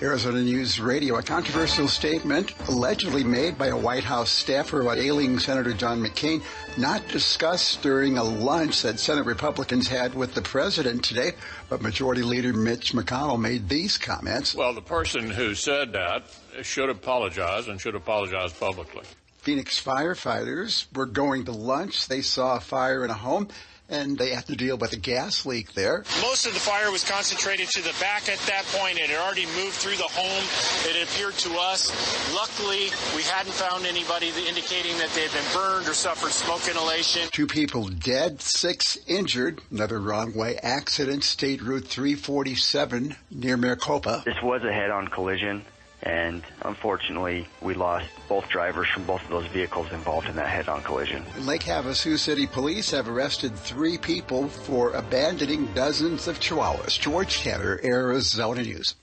Arizona News Radio. A controversial statement allegedly made by a White House staffer about ailing Senator John McCain, not discussed during a lunch that Senate Republicans had with the president today, but Majority Leader Mitch McConnell made these comments. Well, the person who said that should apologize and should apologize publicly. Phoenix firefighters were going to lunch. They saw a fire in a home, and they had to deal with a gas leak there. Most of the fire was concentrated to the back at that point. It had already moved through the home. It appeared to us. Luckily, we hadn't found anybody indicating that they had been burned or suffered smoke inhalation. 2 people dead, 6 injured. Another wrong-way accident, State Route 347 near Maricopa. This was a head-on collision, and unfortunately, we lost both drivers from both of those vehicles involved in that head-on collision. In Lake Havasu City Police have arrested 3 people for abandoning dozens of chihuahuas. George Tanner, Arizona News.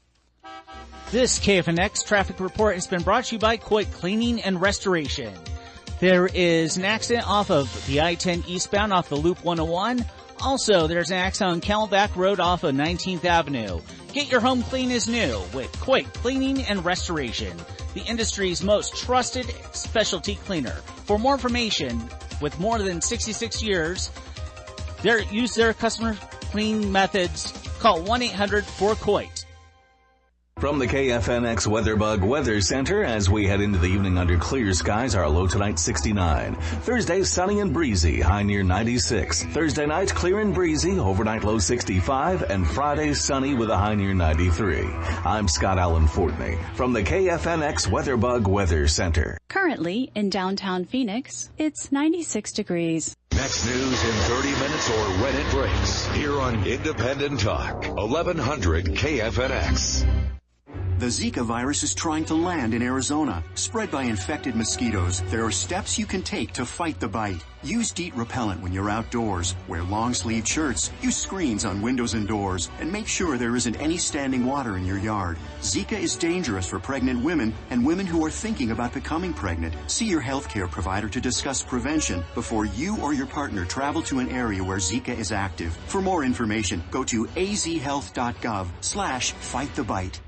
This KFNX traffic report has been brought to you by Coit Cleaning and Restoration. There is an accident off of the I-10 eastbound off the Loop 101. Also, there's an accident on Camelback Road off of 19th Avenue. Get your home clean as new with Coit Cleaning and Restoration, the industry's most trusted specialty cleaner. For more information, with more than 66 years, use their customer clean methods. Call 1-800-4COIT. From the KFNX WeatherBug Weather Center, as we head into the evening under clear skies, our low tonight 69. Thursday, sunny and breezy, high near 96. Thursday night, clear and breezy, overnight low 65. And Friday, sunny with a high near 93. I'm Scott Allen Fortney from the KFNX WeatherBug Weather Center. Currently, in downtown Phoenix, it's 96 degrees. Next news in 30 minutes or when it breaks, here on Independent Talk, 1100 KFNX. The Zika virus is trying to land in Arizona. Spread by infected mosquitoes, there are steps you can take to fight the bite. Use DEET repellent when you're outdoors. Wear long-sleeved shirts. Use screens on windows and doors. And make sure there isn't any standing water in your yard. Zika is dangerous for pregnant women and women who are thinking about becoming pregnant. See your healthcare provider to discuss prevention before you or your partner travel to an area where Zika is active. For more information, go to azhealth.gov/fightthebite.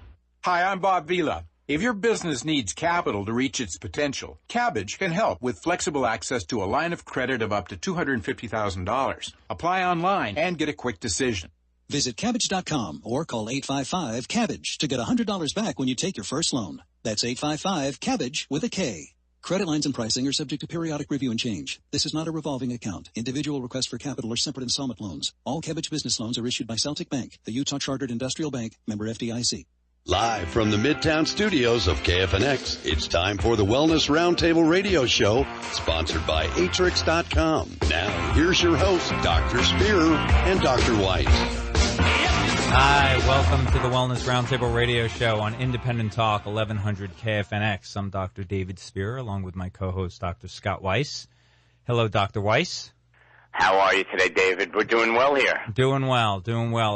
Hi, I'm Bob Vila. If your business needs capital to reach its potential, Cabbage can help with flexible access to a line of credit of up to $250,000. Apply online and get a quick decision. Visit Cabbage.com or call 855-CABBAGE to get $100 back when you take your first loan. That's 855-CABBAGE with a K. Credit lines and pricing are subject to periodic review and change. This is not a revolving account. Individual requests for capital are separate installment loans. All Cabbage business loans are issued by Celtic Bank, the Utah Chartered Industrial Bank, member FDIC. Live from the Midtown studios of KFNX, it's time for the Wellness Roundtable radio show, sponsored by Atrix.com. Now, here's your hosts, Dr. Spear and Dr. Weiss. Hi, welcome to the Wellness Roundtable radio show on Independent Talk, 1100 KFNX. I'm Dr. David Spear, along with my co-host, Dr. Scott Weiss. Hello, Dr. Weiss. How are you today, David? We're doing well here. Doing well.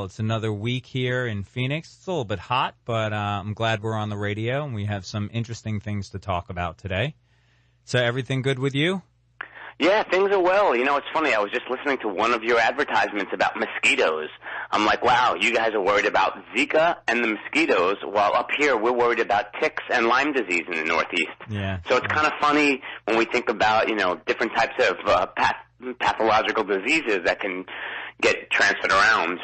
It's another week here in Phoenix. It's a little bit hot, but I'm glad we're on the radio, and we have some interesting things to talk about today. So everything good with you? Yeah, things are well. You know, it's funny. I was just listening to one of your advertisements about mosquitoes. I'm like, wow, you guys are worried about Zika and the mosquitoes, while up here we're worried about ticks and Lyme disease in the Northeast. Yeah. So it's kind of funny when we think about, different types of pathological diseases that can get transferred around.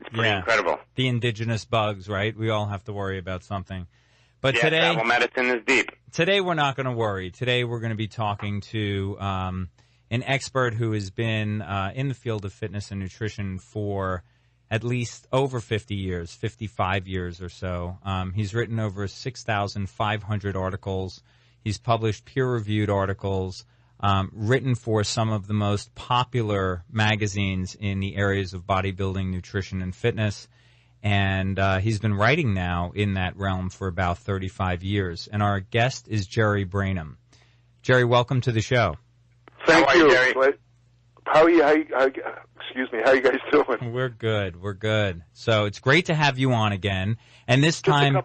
It's pretty incredible. The indigenous bugs, right? We all have to worry about something. But today, travel medicine is deep. Today we're not going to worry. Today we're going to be talking to an expert who has been in the field of fitness and nutrition for at least over 50 years, 55 years or so. He's written over 6,500 articles. He's published peer-reviewed articles, written for some of the most popular magazines in the areas of bodybuilding, nutrition, and fitness. And he's been writing now in that realm for about 35 years. And our guest is Jerry Brainum. Jerry, welcome to the show. Thank you. Jerry? How are you? Excuse me. How are you guys doing? We're good. So it's great to have you on again. And this time,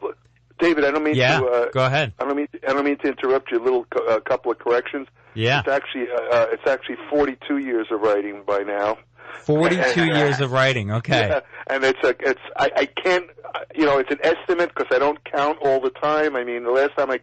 David, I don't mean to. Go ahead. I don't mean to interrupt you. A couple of corrections. Yeah. It's actually 42 years of writing by now. 42 years of writing. Okay. Yeah, and I can't, it's an estimate because I don't count all the time. I mean, the last time I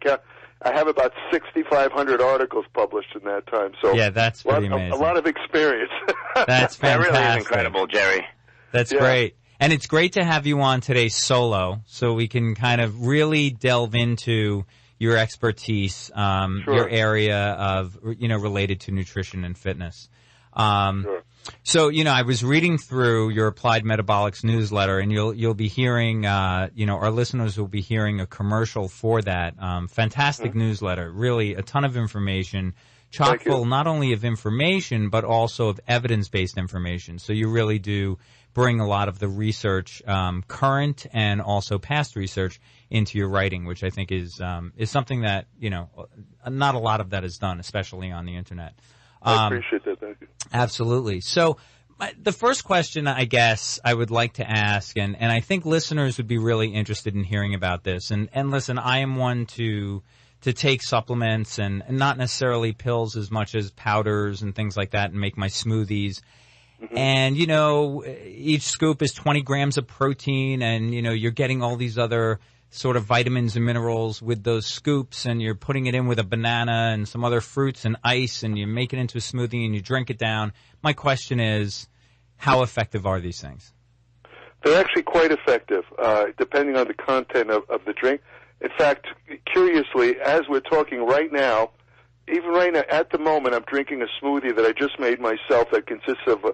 have about 6,500 articles published in that time. So yeah, that's pretty amazing. A lot of experience. That's fantastic. That really is incredible, Jerry. That's great. And it's great to have you on today solo so we can kind of really delve into your expertise, your area of, related to nutrition and fitness. Sure. So, I was reading through your Applied Metabolics newsletter, and you'll be hearing, our listeners will be hearing a commercial for that. Fantastic newsletter, really a ton of information, chock full not only of information, but also of evidence-based information. So you really do bring a lot of the research, current and also past research into your writing, which I think is something that, not a lot of that is done, especially on the internet. I appreciate that. Thank you. Absolutely. So the first question I guess I would like to ask, and I think listeners would be really interested in hearing about this. And listen, I am one to take supplements and not necessarily pills as much as powders and things like that and make my smoothies. Mm-hmm. And, each scoop is 20 grams of protein and, you're getting all these other sort of vitamins and minerals with those scoops, and you're putting it in with a banana and some other fruits and ice, and you make it into a smoothie and you drink it down. My question is, how effective are these things? They're actually quite effective, depending on the content of the drink. In fact, curiously, as we're talking right now, even right now, at the moment, I'm drinking a smoothie that I just made myself that consists of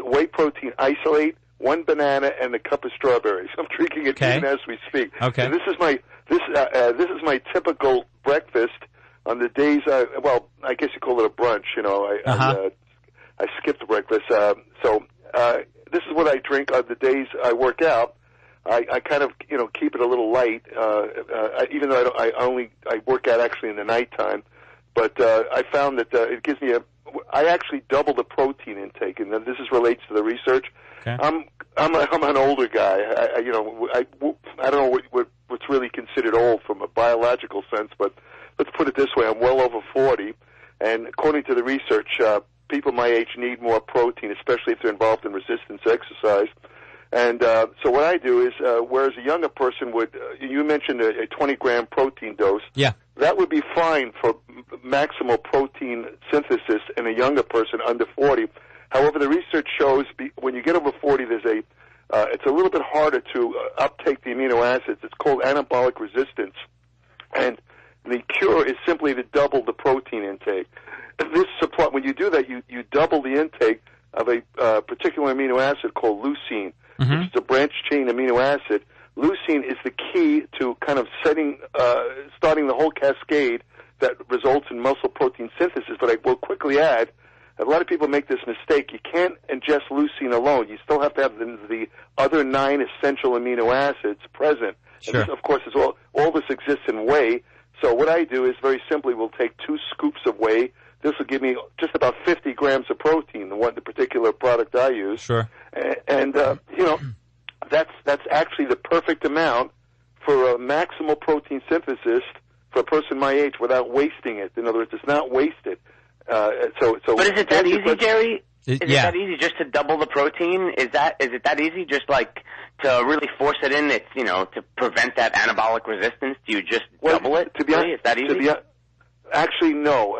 whey protein isolate, 1 banana, and a cup of strawberries. I'm drinking it even as we speak. Okay. And this is my typical breakfast on the days. I guess you call it a brunch. I skip the breakfast. So this is what I drink on the days I work out. I kind of keep it a little light, even though I work out actually in the nighttime. But I found that it gives me I actually double the protein intake, and this relates to the research. Okay. I'm an older guy. I don't know what's really considered old from a biological sense, but let's put it this way: I'm well over 40, and according to the research, people my age need more protein, especially if they're involved in resistance exercise. And so what I do is, whereas a younger person would, you mentioned a 20-gram protein dose. Yeah. That would be fine for maximal protein synthesis in a younger person under 40. However, the research shows when you get over 40, it's a little bit harder to uptake the amino acids. It's called anabolic resistance. And the cure is simply to double the protein intake. When you do that, you double the intake of a particular amino acid called leucine, which is a branched-chain amino acid. Leucine is the key to kind of starting the whole cascade that results in muscle protein synthesis. But I will quickly add, a lot of people make this mistake. You can't ingest leucine alone. You still have to have the other 9 essential amino acids present. Sure. And this, of course, is all this exists in whey. So what I do is very simply, we'll take 2 scoops of whey. This will give me just about 50 grams of protein, the particular product I use. Sure. And that's actually the perfect amount for a maximal protein synthesis for a person my age without wasting it. In other words, it's not wasted. So. But is it that easy, Jerry? Is it yeah. that easy just to double the protein? Is it that easy just like to really force it in? It's to prevent that anabolic resistance. Do you just double it? Really? Is that easy? Actually, no.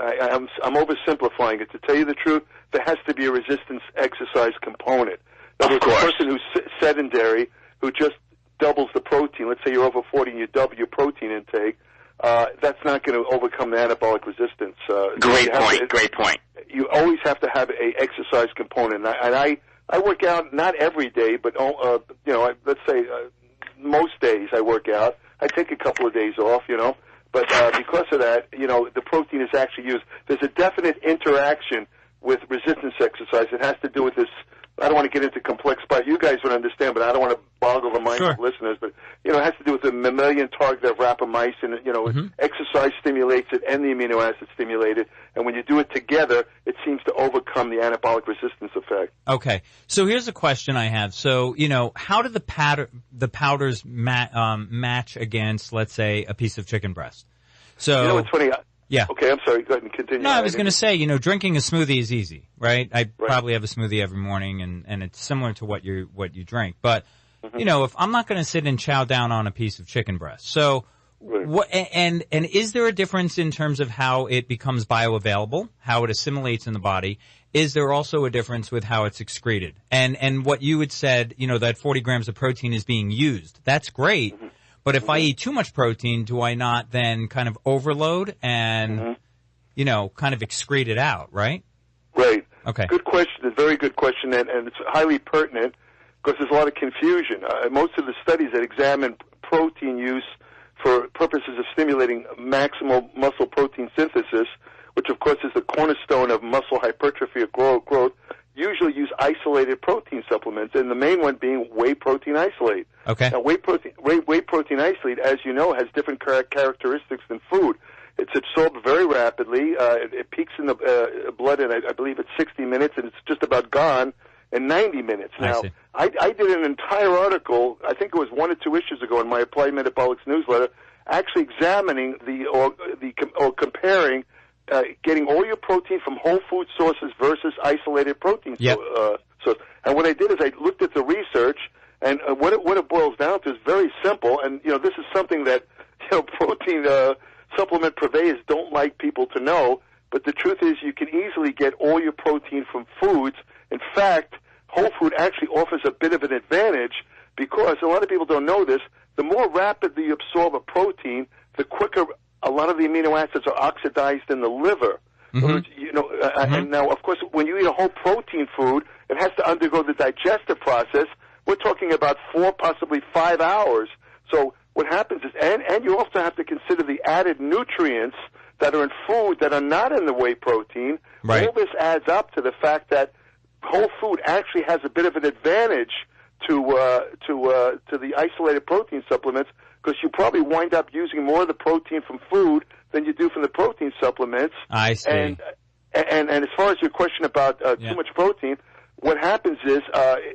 I'm oversimplifying it. To tell you the truth, there has to be a resistance exercise component. In other words, a person who's sedentary, who just doubles the protein, let's say you're over 40 and you double your protein intake, that's not going to overcome the anabolic resistance. Great point. You always have to have a exercise component. And I work out not every day, but let's say most days I work out. I take a couple of days off, But because of that, the protein is actually used. There's a definite interaction with resistance exercise. It has to do with this. I don't want to get into complex, but you guys would understand, but I don't want to boggle the minds of listeners. But, it has to do with the mammalian target of rapamycin. Exercise stimulates it and the amino acid stimulate it. And when you do it together, it seems to overcome the anabolic resistance effect. Okay. So here's a question I have. So, how do the powders match against, let's say, a piece of chicken breast? So, it's funny. Yeah. Okay, I'm sorry. Go ahead and continue. No, I was going to say, drinking a smoothie is easy, right? I probably have a smoothie every morning, and it's similar to what you drink. But, if I'm not going to sit and chow down on a piece of chicken breast. So, what, and is there a difference in terms of how it becomes bioavailable, how it assimilates in the body? Is there also a difference with how it's excreted? And what you had said, that 40 grams of protein is being used. That's great. But if I eat too much protein, do I not then kind of overload and, kind of excrete it out, right? Right. Okay. Good question. A very good question, and it's highly pertinent because there's a lot of confusion. Most of the studies that examine protein use for purposes of stimulating maximal muscle protein synthesis, which of course is the cornerstone of muscle hypertrophy or growth, usually use isolated protein supplements, and the main one being whey protein isolate. Okay. Now, whey protein isolate, as you know, has different characteristics than food. It's absorbed very rapidly. It peaks in the blood in, I believe, it's 60 minutes, and it's just about gone in 90 minutes. Now, I did an entire article, I think it was 1 or 2 issues ago in my Applied Metabolics newsletter, actually examining or comparing getting all your protein from whole food sources versus isolated protein sources. And what I did is I looked at the research, and what it boils down to is very simple. And this is something that protein supplement purveyors don't like people to know. But the truth is, you can easily get all your protein from foods. In fact, whole food actually offers a bit of an advantage because a lot of people don't know this. The more rapidly you absorb a protein, the quicker a lot of the amino acids are oxidized in the liver. And now, of course, when you eat a whole protein food, it has to undergo the digestive process. We're talking about 4, possibly 5 hours. So what happens is, and you also have to consider the added nutrients that are in food that are not in the whey protein. Right. All this adds up to the fact that whole food actually has a bit of an advantage to the isolated protein supplements, because you probably wind up using more of the protein from food than you do from the protein supplements. I see. And as far as your question about too much protein, what happens is,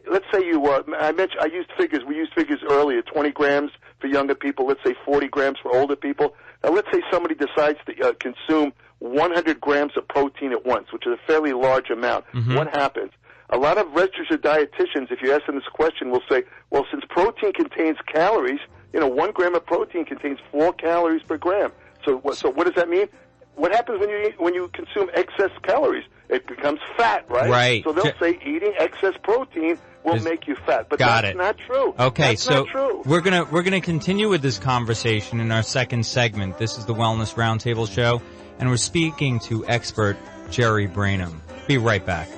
let's say I used figures. We used figures earlier: 20 grams for younger people. Let's say 40 grams for older people. Now, let's say somebody decides to consume 100 grams of protein at once, which is a fairly large amount. What happens? A lot of registered dietitians, if you ask them this question, will say, well, since protein contains calories, 1 gram of protein contains 4 calories per gram. So what does that mean? What happens when you consume excess calories? It becomes fat, right? Right. So they'll say eating excess protein will make you fat, but that's not true. Okay, that's so not true. we're gonna continue with this conversation in our second segment. This is the Wellness Roundtable Show, and we're speaking to expert Jerry Brainum. Be right back.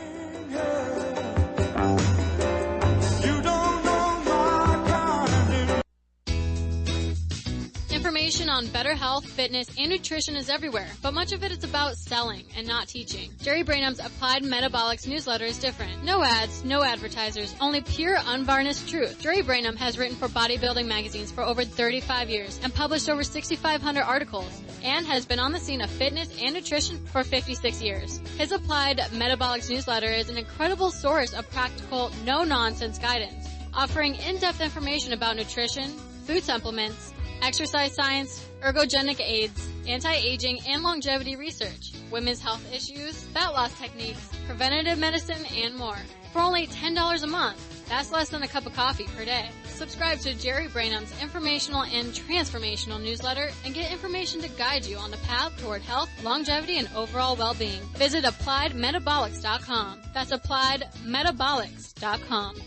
Information on better health, fitness, and nutrition is everywhere, but much of it is about selling and not teaching. Jerry Brainum's Applied Metabolics newsletter is different. No ads, no advertisers, only pure, unvarnished truth. Jerry Brainum has written for bodybuilding magazines for over 35 years and published over 6,500 articles, and has been on the scene of fitness and nutrition for 56 years. His Applied Metabolics newsletter is an incredible source of practical, no-nonsense guidance, offering in-depth information about nutrition, food supplements, exercise science, ergogenic aids, anti-aging and longevity research, women's health issues, fat loss techniques, preventative medicine, and more. For only $10 a month, that's less than a cup of coffee per day. Subscribe to Jerry Brainum's informational and transformational newsletter and get information to guide you on the path toward health, longevity, and overall well-being. Visit AppliedMetabolics.com. That's AppliedMetabolics.com.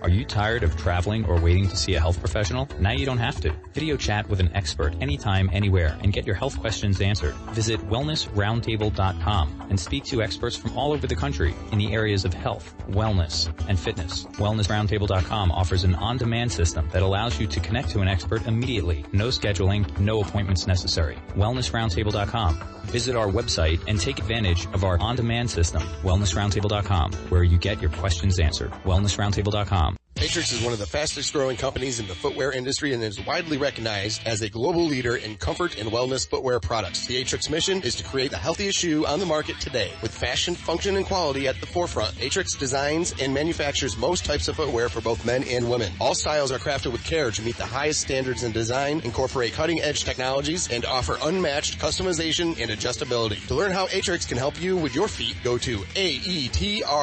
Are you tired of traveling or waiting to see a health professional? Now you don't have to. Video chat with an expert anytime, anywhere, and get your health questions answered. Visit wellnessroundtable.com and speak to experts from all over the country in the areas of health, wellness, and fitness. Wellnessroundtable.com offers an on-demand system that allows you to connect to an expert immediately. No scheduling, no appointments necessary. Wellnessroundtable.com. Visit our website and take advantage of our on-demand system, wellnessroundtable.com, where you get your questions answered. Wellnessroundtable.com. Atrix is one of the fastest growing companies in the footwear industry and is widely recognized as a global leader in comfort and wellness footwear products. The Atrix mission is to create the healthiest shoe on the market today. With fashion, function, and quality at the forefront, Atrix designs and manufactures most types of footwear for both men and women. All styles are crafted with care to meet the highest standards in design, incorporate cutting-edge technologies, and offer unmatched customization and adjustability. To learn how Atrix can help you with your feet, go to AETREX.com.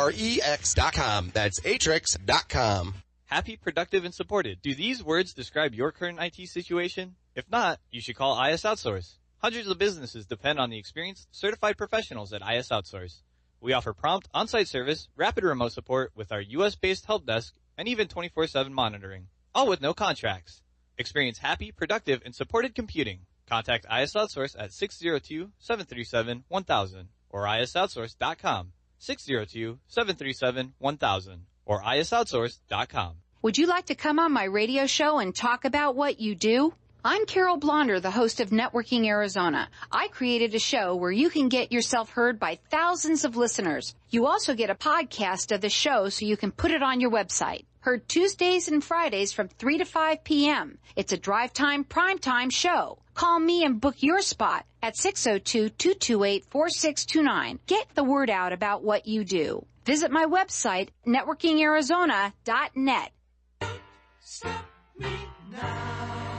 That's Atrix.com. Happy, productive, and supported. Do these words describe your current IT situation? If not, you should call IS Outsource. Hundreds of businesses depend on the experienced, certified professionals at IS Outsource. We offer prompt, on-site service, rapid remote support with our U.S.-based help desk, and even 24/7 monitoring, all with no contracts. Experience happy, productive, and supported computing. Contact IS Outsource at 602-737-1000 or isoutsource.com, 602-737-1000 or isoutsource.com. Would you like to come on my radio show and talk about what you do? I'm Carol Blonder, the host of Networking Arizona. I created a show where you can get yourself heard by thousands of listeners. You also get a podcast of the show so you can put it on your website. Heard Tuesdays and Fridays from 3 to 5 p.m. It's a drive time, prime time show. Call me and book your spot at 602-228-4629. Get the word out about what you do. Visit my website, networkingarizona.net. Stop me now.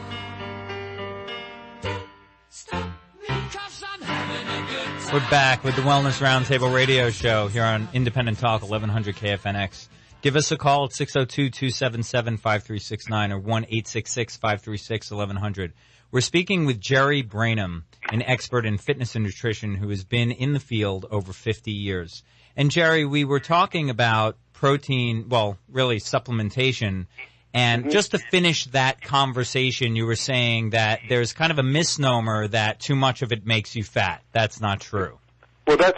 Stop me 'cause I'm having a good time. We're back with the Wellness Roundtable radio show here on Independent Talk, 1100 KFNX. Give us a call at 602-277-5369 or 1-866-536-1100. We're speaking with Jerry Brainum, an expert in fitness and nutrition who has been in the field over 50 years. And Jerry, we were talking about protein, well, really supplementation. And just to finish that conversation, you were saying that there's kind of a misnomer that too much of it makes you fat. That's not true. Well, that's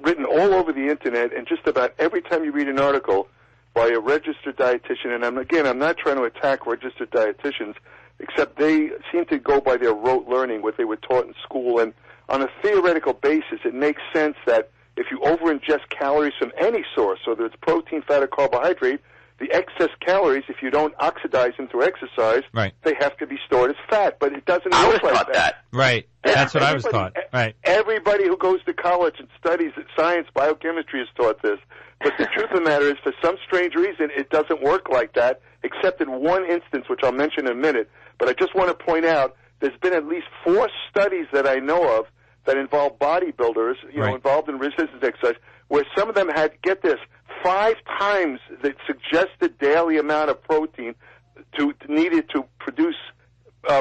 written all over the Internet, and just about every time you read an article by a registered dietitian, and I'm not trying to attack registered dietitians, except they seem to go by their rote learning, what they were taught in school, and on a theoretical basis, it makes sense that if you over-ingest calories from any source, whether it's protein, fat, or carbohydrate, the excess calories, if you don't oxidize them through exercise, they have to be stored as fat. But it doesn't work like that. Right. That's what I was taught. Right. Everybody who goes to college and studies science, biochemistry is taught this. But the truth of the matter is, for some strange reason, it doesn't work like that, except in one instance, which I'll mention in a minute. But I just want to point out, there's been at least 4 studies that I know of that involve bodybuilders, involved in resistance exercise, where some of them had, get this, 5 times the suggested daily amount of protein needed to produce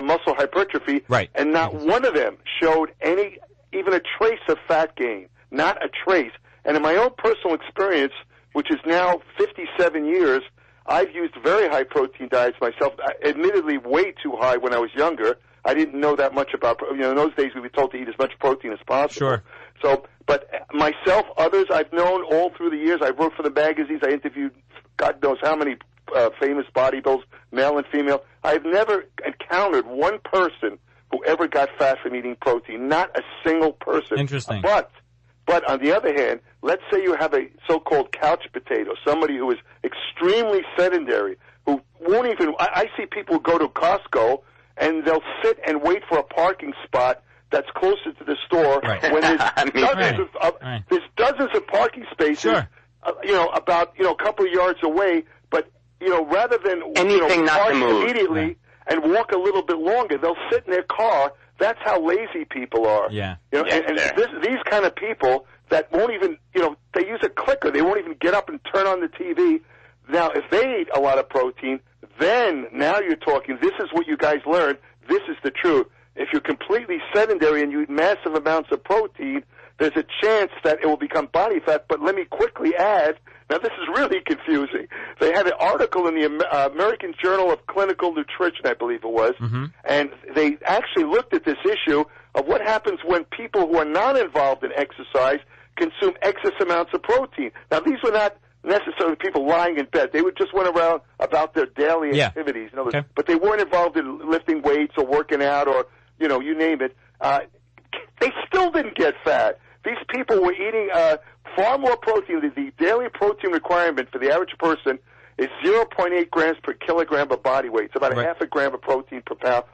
muscle hypertrophy, and not one of them showed even a trace of fat gain, not a trace. And in my own personal experience, which is now 57 years, I've used very high protein diets myself, admittedly way too high when I was younger. I didn't know that much about, in those days we were told to eat as much protein as possible. Sure. So, but myself, others I've known all through the years, I wrote for the magazines, I interviewed God knows how many famous bodybuilders, male and female. I've never encountered one person who ever got fat from eating protein, not a single person. Interesting. But on the other hand, let's say you have a so-called couch potato, somebody who is extremely sedentary, who won't even, I see people go to Costco and they'll sit and wait for a parking spot that's closer to the store when there's dozens of parking spaces, about, a couple of yards away, but, rather than park immediately and walk a little bit longer, they'll sit in their car. That's how lazy people are. Yeah. These kind of people that won't even, they use a clicker. They won't even get up and turn on the TV. Now, if they eat a lot of protein, then now you're talking, this is what you guys learned. This is the truth. If you're completely sedentary and you eat massive amounts of protein, there's a chance that it will become body fat. But let me quickly add, now this is really confusing. They had an article in the American Journal of Clinical Nutrition, I believe it was, and they actually looked at this issue of what happens when people who are not involved in exercise consume excess amounts of protein. Now, these were not necessarily people lying in bed. They would just went around about their daily activities. But they weren't involved in lifting weights or working out or, you name it. They still didn't get fat. These people were eating far more protein. The daily protein requirement for the average person is 0.8 grams per kilogram of body weight. It's about a half a gram of protein per pound.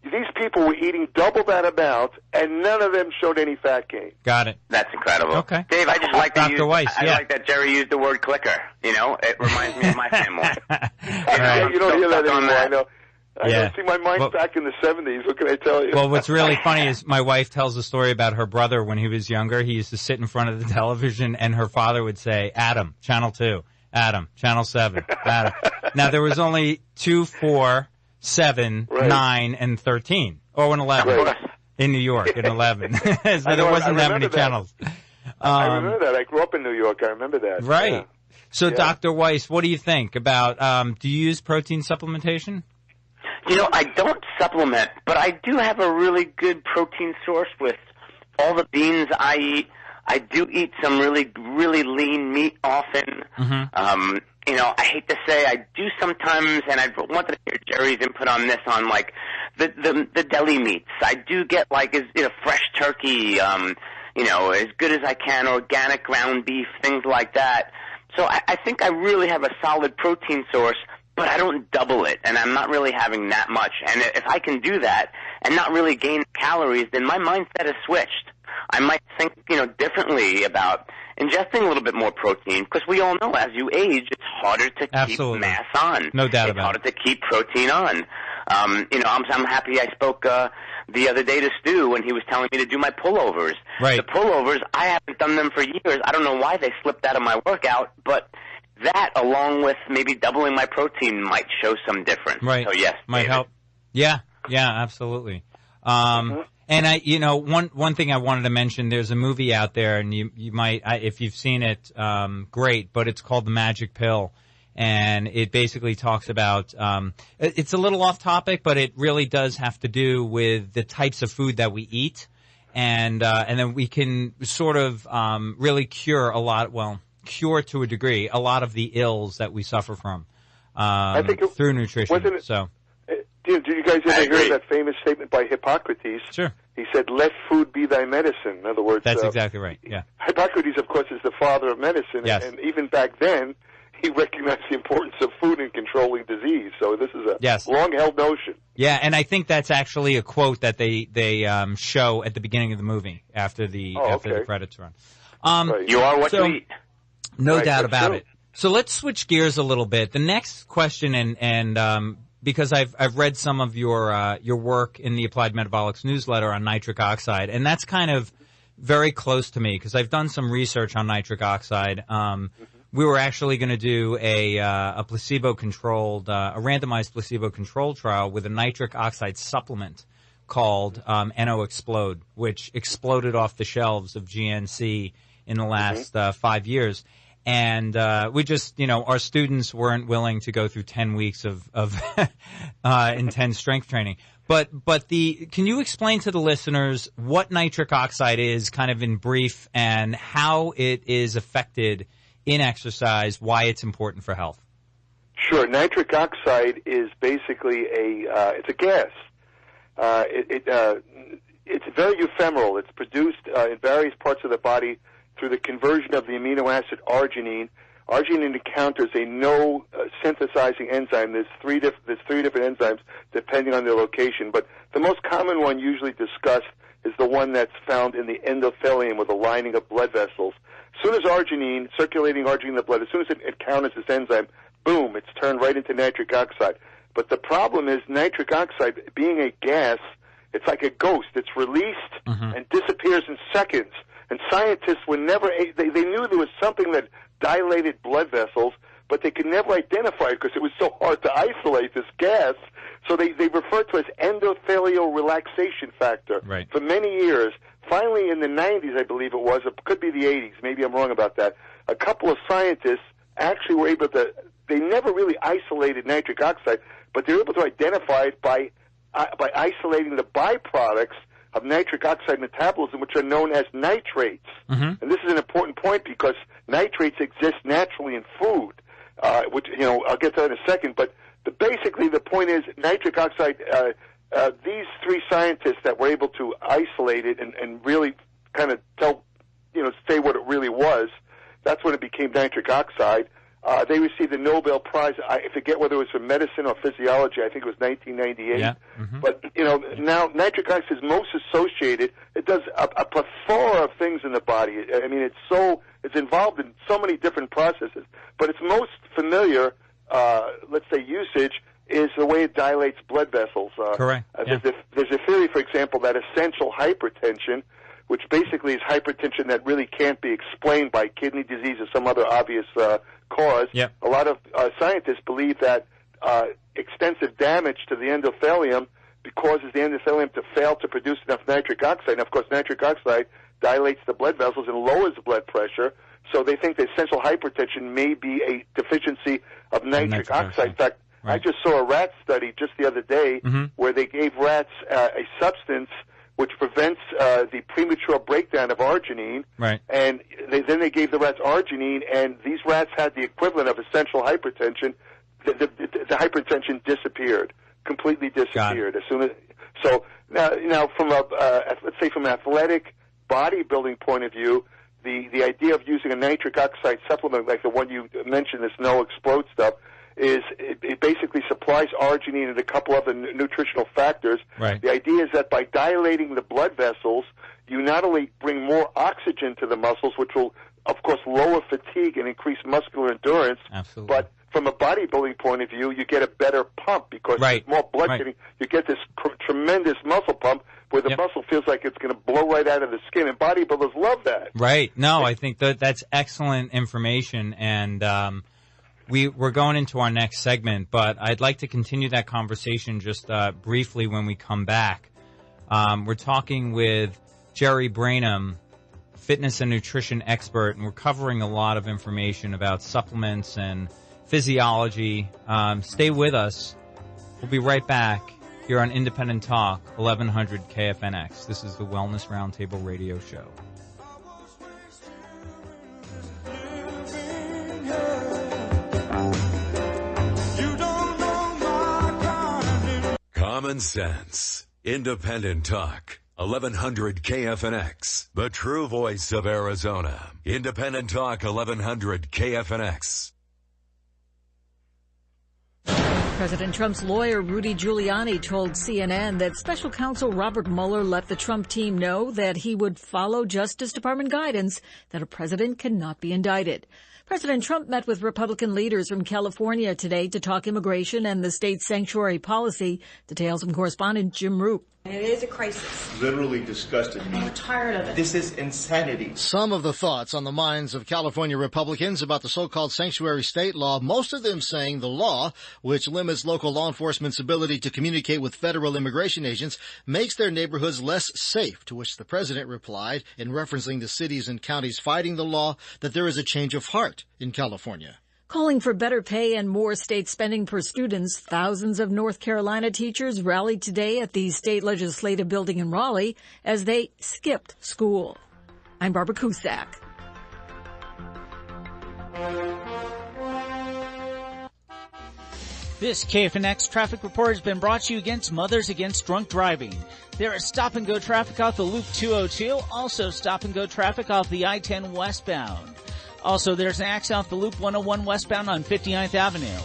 These people were eating double that amount, and none of them showed any fat gain. Got it. That's incredible. Okay. Dave, I just like that Dr. Weiss, I like that Jerry used the word clicker. You know, it reminds me of my family. You don't hear that anymore, I know. I Yeah. don't see my mind's back in the 70s. What can I tell you? Well, what's really funny is my wife tells a story about her brother when he was younger. He used to sit in front of the television, and her father would say, Adam, Channel 2. Adam, Channel 7. Adam. Now, there was only 2, 4, 7, 9, and 13. Oh, and 11 in New York, in 11. So there wasn't that many channels. I remember that. I grew up in New York. I remember that. Right. Yeah. So, Dr. Weiss, what do you think about, do you use protein supplementation? You know, I don't supplement, but I do have a really good protein source with all the beans I eat. I do eat some really, really lean meat often. Mm-hmm. You know, I hate to say I do sometimes, and I wanted to hear Jerry's input on this, on like the deli meats. I do get like fresh turkey, you know, as good as I can, organic ground beef, things like that. So I think I really have a solid protein source, but I don't double it, and I'm not really having that much. And if I can do that and not really gain calories, then my mindset has switched. I might think, you know, differently about ingesting a little bit more protein, because we all know as you age, it's harder to keep mass on. No doubt it's about harder to keep protein on. You know, I'm happy I spoke the other day to Stu when he was telling me to do my pullovers. Right. The pullovers, I haven't done them for years. I don't know why they slipped out of my workout, but that, along with maybe doubling my protein, might show some difference. Right. So, yes. Might David. help. Yeah, absolutely. And you know, one thing I wanted to mention, there's a movie out there, and you might, if you've seen it, great, but it's called The Magic Pill. And it basically talks about, it's a little off topic, but it really does have to do with the types of food that we eat. And then we can sort of, really cure to a degree, a lot of the ills that we suffer from, through nutrition. So. Did you guys ever hear that famous statement by Hippocrates? Sure. He said, "Let food be thy medicine." In other words, that's exactly right. Yeah. Hippocrates, of course, is the father of medicine, yes. and even back then, he recognized the importance of food in controlling disease. So this is a long-held notion. Yeah, and I think that's actually a quote that they show at the beginning of the movie after the credits run. You are what you eat. No doubt about it. So let's switch gears a little bit. The next question, and because I've read some of your work in the Applied Metabolics newsletter on nitric oxide, and that's kind of very close to me because I've done some research on nitric oxide. We were actually going to do a placebo-controlled, a randomized placebo-controlled trial with a nitric oxide supplement called NO Explode, which exploded off the shelves of GNC in the last 5 years. And we just, you know, our students weren't willing to go through 10 weeks of intense strength training. But can you explain to the listeners what nitric oxide is, kind of in brief, and how it is affected in exercise, why it's important for health? Sure. Nitric oxide is basically it's a gas. It's very ephemeral. It's produced in various parts of the body through the conversion of the amino acid arginine. Arginine encounters a no-synthesizing enzyme. There's three different enzymes depending on their location, but the most common one usually discussed is the one that's found in the endothelium with a lining of blood vessels. As soon as circulating arginine in the blood, as soon as it encounters this enzyme, boom, it's turned right into nitric oxide. But the problem is nitric oxide, being a gas, it's like a ghost. It's released and disappears in seconds. And scientists were never, they knew there was something that dilated blood vessels, but they could never identify it because it was so hard to isolate this gas. So they referred to it as endothelial relaxation factor for many years. Finally, in the 90s, I believe it was, it could be the 80s, maybe I'm wrong about that, a couple of scientists actually were able to, they never really isolated nitric oxide, but they were able to identify it by isolating the byproducts of nitric oxide metabolism, which are known as nitrates. And this is an important point because nitrates exist naturally in food, which, you know, I'll get to that in a second. But basically the point is nitric oxide, these three scientists that were able to isolate it and really kind of say what it really was, that's when it became nitric oxide. They received the Nobel Prize. I forget whether it was for medicine or physiology. I think it was 1998. Yeah. Mm-hmm. But, now nitric oxide is most associated. It does a plethora of things in the body. I mean, it's involved in so many different processes. But its most familiar, let's say, usage is the way it dilates blood vessels. Correct. Yeah. There's a theory, for example, that essential hypertension, which basically is hypertension that really can't be explained by kidney disease or some other obvious cause. Yep. A lot of scientists believe that extensive damage to the endothelium causes the endothelium to fail to produce enough nitric oxide. And, of course, nitric oxide dilates the blood vessels and lowers the blood pressure. So they think that essential hypertension may be a deficiency of nitric oxide. In fact, I just saw a rat study just the other day where they gave rats a substance which prevents the premature breakdown of arginine. Right. And then they gave the rats arginine, and these rats had the equivalent of essential hypertension. The hypertension disappeared, completely disappeared. As soon as now from let's say from an athletic bodybuilding point of view, the idea of using a nitric oxide supplement like the one you mentioned, this No Explode stuff, is it basically supplies arginine and a couple other nutritional factors. Right. The idea is that by dilating the blood vessels, you not only bring more oxygen to the muscles, which will, of course, lower fatigue and increase muscular endurance. Absolutely. But from a bodybuilding point of view, you get a better pump because there's more blood getting. You get this tremendous muscle pump where the muscle feels like it's going to blow right out of the skin, and bodybuilders love that. Right. No, I think that's excellent information, and we're going into our next segment, but I'd like to continue that conversation just briefly when we come back. We're talking with Jerry Brainum, fitness and nutrition expert, and we're covering a lot of information about supplements and physiology. Stay with us. We'll be right back here on Independent Talk, 1100 KFNX. This is the Wellness Roundtable Radio Show. Common sense. Independent Talk. 1100 KFNX. The true voice of Arizona. Independent Talk 1100 KFNX. President Trump's lawyer, Rudy Giuliani, told CNN that special counsel Robert Mueller let the Trump team know that he would follow Justice Department guidance that a president cannot be indicted. President Trump met with Republican leaders from California today to talk immigration and the state's sanctuary policy. Details from correspondent Jim Roop. It is a crisis. Literally disgusted me. We're tired of it. This is insanity. Some of the thoughts on the minds of California Republicans about the so-called sanctuary state law, most of them saying the law, which limits local law enforcement's ability to communicate with federal immigration agents, makes their neighborhoods less safe, to which the president replied, in referencing the cities and counties fighting the law, that there is a change of heart in California. Calling for better pay and more state spending for students, thousands of North Carolina teachers rallied today at the state legislative building in Raleigh as they skipped school. I'm Barbara Cusack. This KFNX traffic report has been brought to you against Mothers Against Drunk Driving. There is stop-and-go traffic off the Loop 202, also stop-and-go traffic off the I-10 westbound. Also, there's an accident off the Loop 101 westbound on 59th Avenue.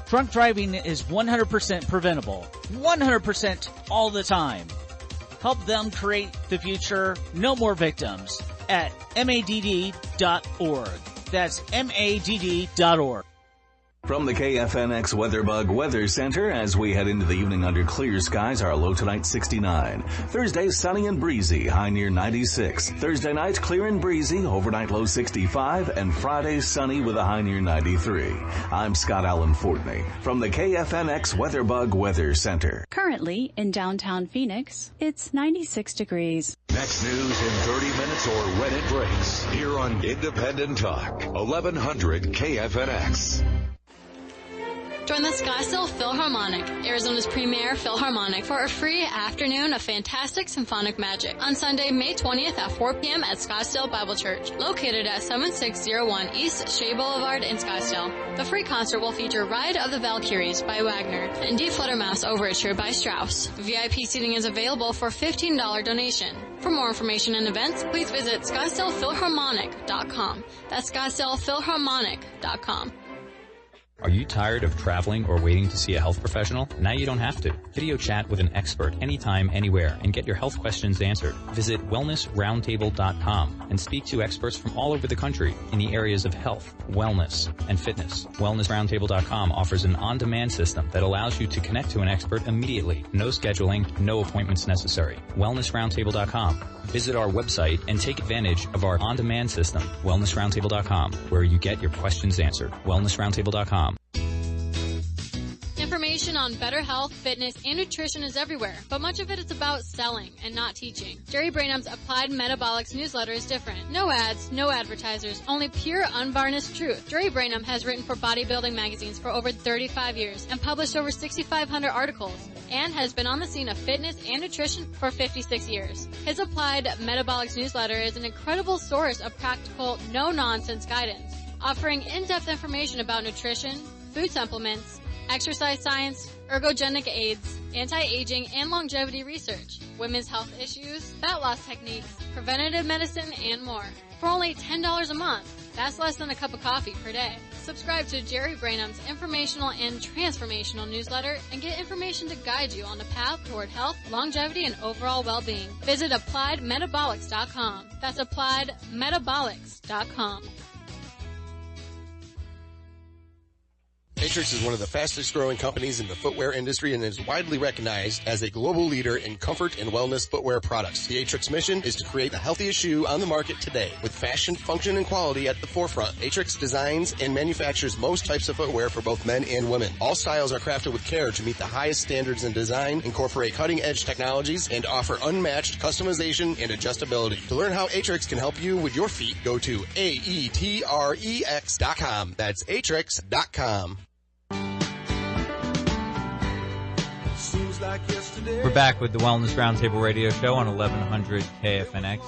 Drunk driving is 100% preventable. 100% all the time. Help them create the future. No more victims at madd.org. That's madd.org. From the KFNX WeatherBug Weather Center, as we head into the evening under clear skies, our low tonight 69. Thursday, sunny and breezy, high near 96. Thursday night, clear and breezy, overnight low 65. And Friday, sunny with a high near 93. I'm Scott Allen Fortney from the KFNX WeatherBug Weather Center. Currently, in downtown Phoenix, it's 96 degrees. Next news in 30 minutes or when it breaks. Here on Independent Talk, 1100 KFNX. Join the Scottsdale Philharmonic, Arizona's premier Philharmonic, for a free afternoon of fantastic symphonic magic on Sunday, May 20th at 4 p.m. at Scottsdale Bible Church, located at 7601 East Shea Boulevard in Scottsdale. The free concert will feature Ride of the Valkyries by Wagner and Die Fledermaus Overture by Strauss. VIP seating is available for $15 donation. For more information and events, please visit ScottsdalePhilharmonic.com. That's ScottsdalePhilharmonic.com. Are you tired of traveling or waiting to see a health professional? Now you don't have to. Video chat with an expert anytime, anywhere, and get your health questions answered. Visit wellnessroundtable.com and speak to experts from all over the country in the areas of health, wellness, and fitness. Wellnessroundtable.com offers an on-demand system that allows you to connect to an expert immediately. No scheduling, no appointments necessary. Wellnessroundtable.com. Visit our website and take advantage of our on-demand system, wellnessroundtable.com, where you get your questions answered. Wellnessroundtable.com. Information on better health, fitness, and nutrition is everywhere, but much of it is about selling and not teaching. Jerry Brainum's Applied Metabolics newsletter is different. No ads, no advertisers, only pure, unvarnished truth. Jerry Brainum has written for bodybuilding magazines for over 35 years and published over 6,500 articles, and has been on the scene of fitness and nutrition for 56 years. His Applied Metabolics newsletter is an incredible source of practical, no-nonsense guidance, offering in-depth information about nutrition, food supplements, exercise science, ergogenic aids, anti-aging and longevity research, women's health issues, fat loss techniques, preventative medicine, and more. For only $10 a month, that's less than a cup of coffee per day. Subscribe to Jerry Brainum's informational and transformational newsletter and get information to guide you on the path toward health, longevity, and overall well-being. Visit AppliedMetabolics.com. That's AppliedMetabolics.com. Atrix is one of the fastest growing companies in the footwear industry and is widely recognized as a global leader in comfort and wellness footwear products. The Atrix mission is to create the healthiest shoe on the market today with fashion, function, and quality at the forefront. Atrix designs and manufactures most types of footwear for both men and women. All styles are crafted with care to meet the highest standards in design, incorporate cutting-edge technologies, and offer unmatched customization and adjustability. To learn how Atrix can help you with your feet, go to AETREX.com. That's Atrix.com. We're back with the Wellness Roundtable radio show on 1100 KFNX.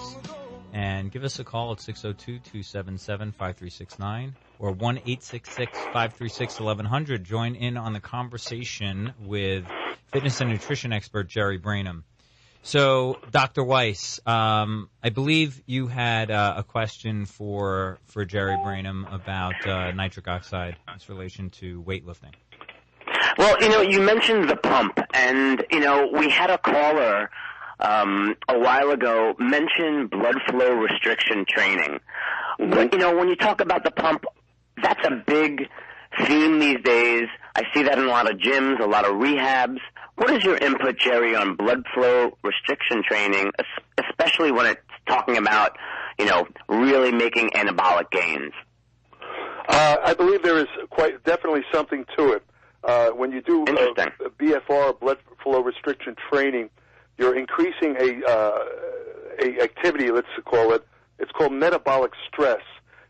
And give us a call at 602-277-5369 or 1-866-536-1100. Join in on the conversation with fitness and nutrition expert Jerry Brainum. So, Dr. Weiss, I believe you had a question for Jerry Brainum about nitric oxide in its relation to weightlifting. Well, you mentioned the pump, and, we had a caller a while ago mention blood flow restriction training. But, when you talk about the pump, that's a big theme these days. I see that in a lot of gyms, a lot of rehabs. What is your input, Jerry, on blood flow restriction training, especially when it's talking about, really making anabolic gains? I believe there is quite definitely something to it. When you do BFR, blood flow restriction training, you're increasing a activity, let's call it. It's called metabolic stress.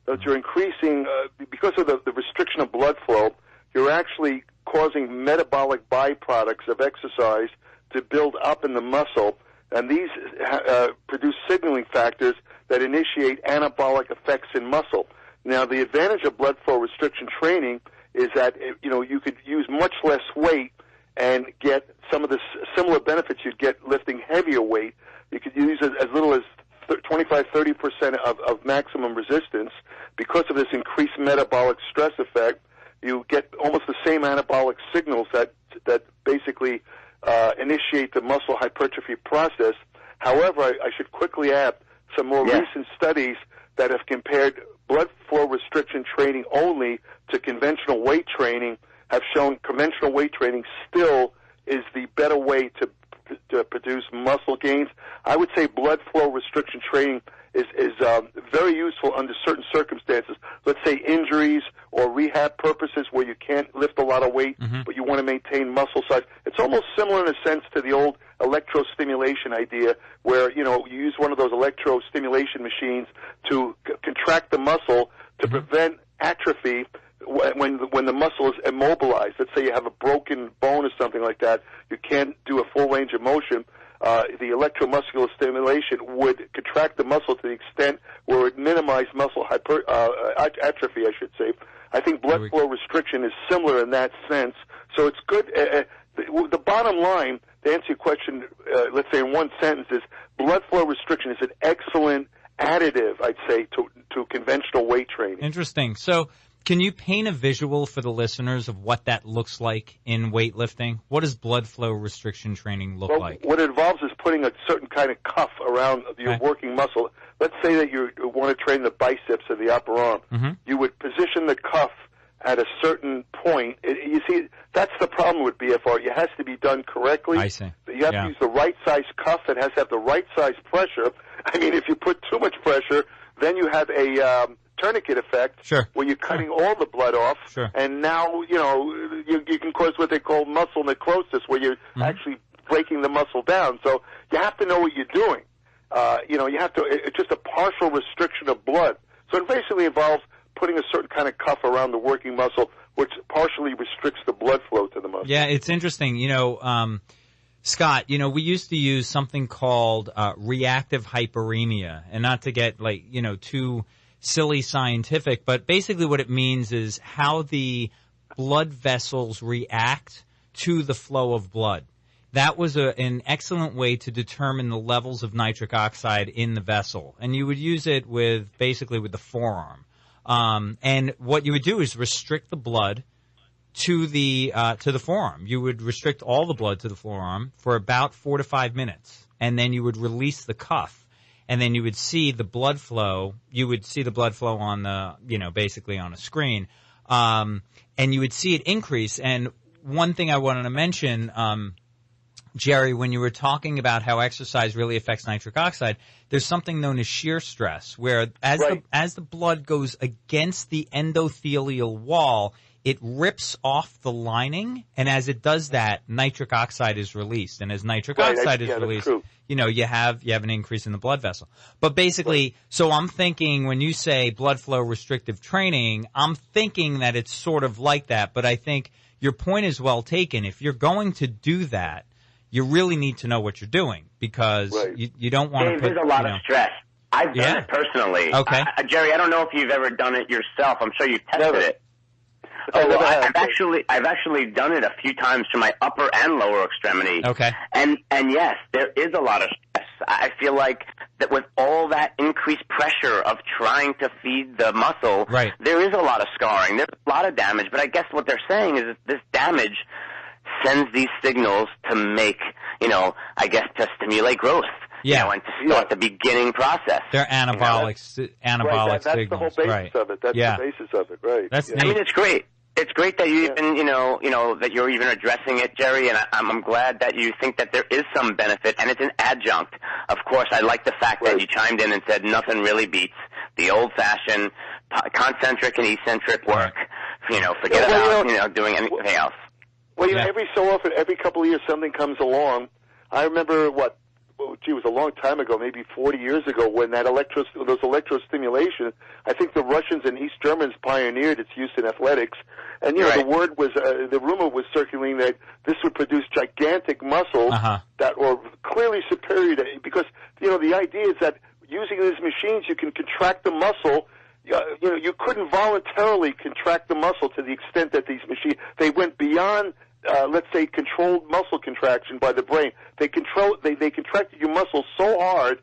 That you're increasing because of the restriction of blood flow. You're actually causing metabolic byproducts of exercise to build up in the muscle, and these produce signaling factors that initiate anabolic effects in muscle. Now, the advantage of blood flow restriction training is that, you could use much less weight and get some of the similar benefits you'd get lifting heavier weight. You could use as little as 25-30% of maximum resistance. Because of this increased metabolic stress effect, you get almost the same anabolic signals that basically initiate the muscle hypertrophy process. However, I should quickly add some more recent studies that have compared blood flow restriction training only to conventional weight training, have shown conventional weight training still is the better way to produce muscle gains. I would say blood flow restriction training is very useful under certain circumstances. Let's say injuries or rehab purposes where you can't lift a lot of weight, but you want to maintain muscle size. It's almost similar in a sense to the old electrostimulation idea where, you use one of those electrostimulation machines to contract the muscle to prevent atrophy when the muscle is immobilized. Let's say you have a broken bone or something like that, you can't do a full range of motion. The electromuscular stimulation would contract the muscle to the extent where it would minimize muscle atrophy, I should say. I think blood flow restriction is similar in that sense. So it's good. The bottom line, to answer your question, let's say in one sentence, is blood flow restriction is an excellent additive, I'd say, to conventional weight training. Interesting. So can you paint a visual for the listeners of what that looks like in weightlifting? What does blood flow restriction training look like? What it involves is putting a certain kind of cuff around your working muscle. Let's say that you want to train the biceps or the upper arm. Mm-hmm. You would position the cuff at a certain point. You see, that's the problem with BFR. It has to be done correctly. I see. You have to use the right size cuff. It has to have the right size pressure. I mean, if you put too much pressure, then you have a tourniquet effect where you're cutting all the blood off. And now, you can cause what they call muscle necrosis, where you're actually breaking the muscle down. So you have to know what you're doing. You have to, it's just a partial restriction of blood. So it basically involves putting a certain kind of cuff around the working muscle, which partially restricts the blood flow to the muscle. Yeah, it's interesting. Scott, we used to use something called reactive hyperemia, and not to get too silly scientific, but basically what it means is how the blood vessels react to the flow of blood. That was an excellent way to determine the levels of nitric oxide in the vessel, and you would use it with the forearm. And what you would do is restrict the blood to the forearm. You would restrict all the blood to the forearm for about 4 to 5 minutes, and then you would release the cuff, and then you would see the blood flow. You would see the blood flow on basically on a screen, and you would see it increase. And one thing I wanted to mention, Jerry, when you were talking about how exercise really affects nitric oxide, there's something known as shear stress, where as the blood goes against the endothelial wall, it rips off the lining, and as it does that, nitric oxide is released. And as nitric oxide is released, you have an increase in the blood vessel. But basically, so I'm thinking when you say blood flow restrictive training, I'm thinking that it's sort of like that. But I think your point is well taken. If you're going to do that, you really need to know what you're doing, because you don't want to put... There's a lot of stress. I've done it personally. Okay. Jerry, I don't know if you've ever done it yourself. I'm sure you've tested it. Oh, well, I've actually done it a few times to my upper and lower extremity. Okay. And yes, there is a lot of stress. I feel like that with all that increased pressure of trying to feed the muscle, there is a lot of scarring. There's a lot of damage. But I guess what they're saying is that this damage sends these signals to make, to stimulate growth. And to start the beginning process. They're anabolic signals. That's the whole basis of it. That's the basis of it, right. That's neat. I mean, it's great. It's great that you even, that you're even addressing it, Jerry, and I'm glad that you think that there is some benefit, and it's an adjunct. Of course, I like the fact that you chimed in and said nothing really beats the old-fashioned concentric and eccentric work. Forget about, doing anything else. Well, every so often, every couple of years, something comes along. I remember it was a long time ago, maybe 40 years ago, when those electrostimulation, I think the Russians and East Germans pioneered its use in athletics. And, the word was, the rumor was circulating that this would produce gigantic muscles that were clearly superior to, because, the idea is that using these machines, you can contract the muscle. You couldn't voluntarily contract the muscle to the extent that these machines, they went beyond, let's say, controlled muscle contraction by the brain. They contracted your muscles so hard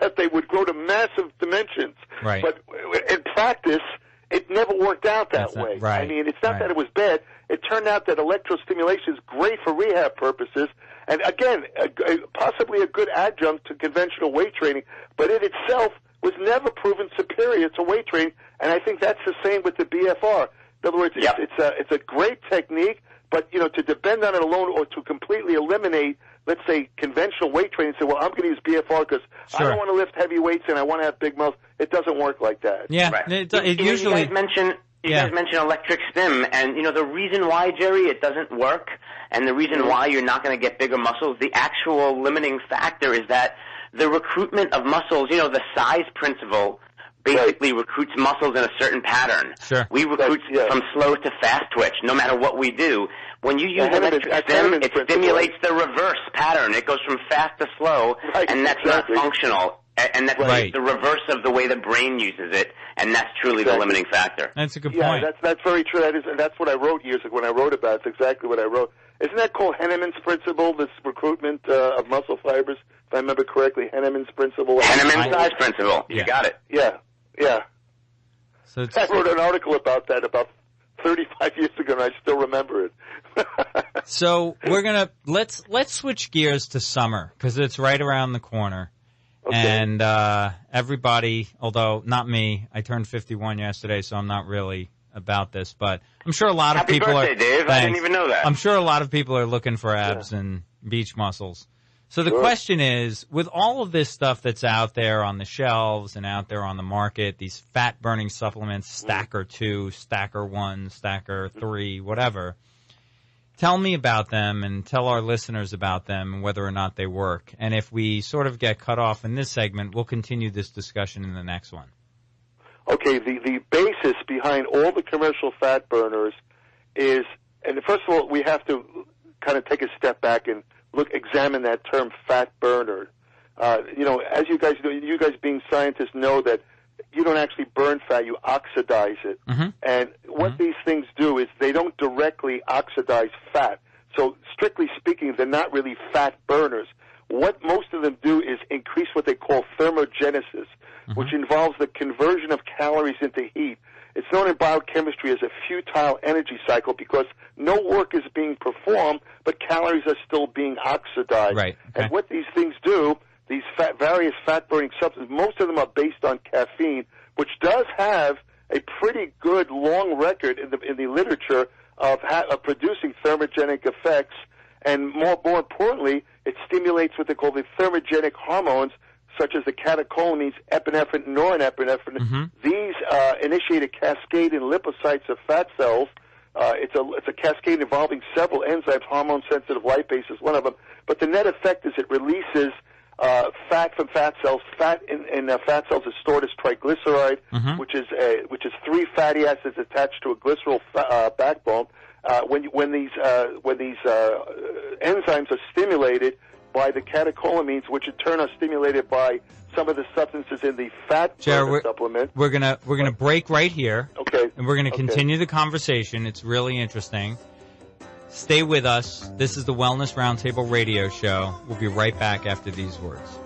that they would grow to massive dimensions. Right. But in practice, it never worked out that way. Right. I mean, it's not that it was bad. It turned out that electrostimulation is great for rehab purposes, and again, possibly a good adjunct to conventional weight training, but it itself was never proven superior to weight training, and I think that's the same with the BFR. In other words, it's a great technique, but to depend on it alone or to completely eliminate, let's say, conventional weight training, and say, well, I'm going to use BFR because I don't want to lift heavy weights and I want to have big muscles. It doesn't work like that. Yeah, it usually. You guys mentioned electric stim, and the reason why, Jerry, it doesn't work, and the reason why you're not going to get bigger muscles, the actual limiting factor is that the recruitment of muscles, the size principle basically recruits muscles in a certain pattern. Sure. We recruit from slow to fast twitch, no matter what we do. When you use electric stim, it stimulates the reverse pattern. It goes from fast to slow, and that's not functional. And that's the reverse of the way the brain uses it, and that's truly the limiting factor. That's a good point. Yeah, that's very true. That's what I wrote years ago when I wrote about it. It's exactly what I wrote. Isn't that called Henneman's principle, this recruitment of muscle fibers? If I remember correctly, Henneman's principle. Henneman's size principle. You got it. Yeah. So I wrote an article about that about 35 years ago, and I still remember it. So we're gonna let's switch gears to summer because it's right around the corner, and everybody, although not me, I turned 51 yesterday, so I'm not really about this, but I'm sure a lot of people birthday, are. Dave. Thanks. I didn't even know that. I'm sure a lot of people are looking for abs and beach muscles. So the question is, with all of this stuff that's out there on the shelves and out there on the market, these fat-burning supplements, Stacker 2, Stacker 1, Stacker 3, whatever, tell me about them and tell our listeners about them and whether or not they work. And if we sort of get cut off in this segment, we'll continue this discussion in the next one. Okay, the basis behind all the commercial fat burners is, and first of all, we have to kind of take a step back and examine that term fat burner. As you guys know, you guys being scientists know that you don't actually burn fat, you oxidize it. Mm-hmm. And what these things do is they don't directly oxidize fat. So strictly speaking, they're not really fat burners. What most of them do is increase what they call thermogenesis, which involves the conversion of calories into heat. It's known in biochemistry as a futile energy cycle because no work is being performed, but calories are still being oxidized. Right. Okay. And what these things do, these various fat-burning substances, most of them are based on caffeine, which does have a pretty good long record in the literature of producing thermogenic effects. And more importantly, it stimulates what they call the thermogenic hormones, such as the catecholamines, epinephrine, norepinephrine. Mm-hmm. These initiate a cascade in lipocytes of fat cells. It's a cascade involving several enzymes. Hormone-sensitive lipase is one of them. But the net effect is it releases fat from fat cells. Fat in fat cells is stored as triglyceride, which is three fatty acids attached to a glycerol backbone. When these enzymes are stimulated by the catecholamines, which in turn are stimulated by some of the substances in the fat supplement. We're gonna break right here. Okay. And we're gonna continue the conversation. It's really interesting. Stay with us. This is the Wellness Roundtable Radio Show. We'll be right back after these words.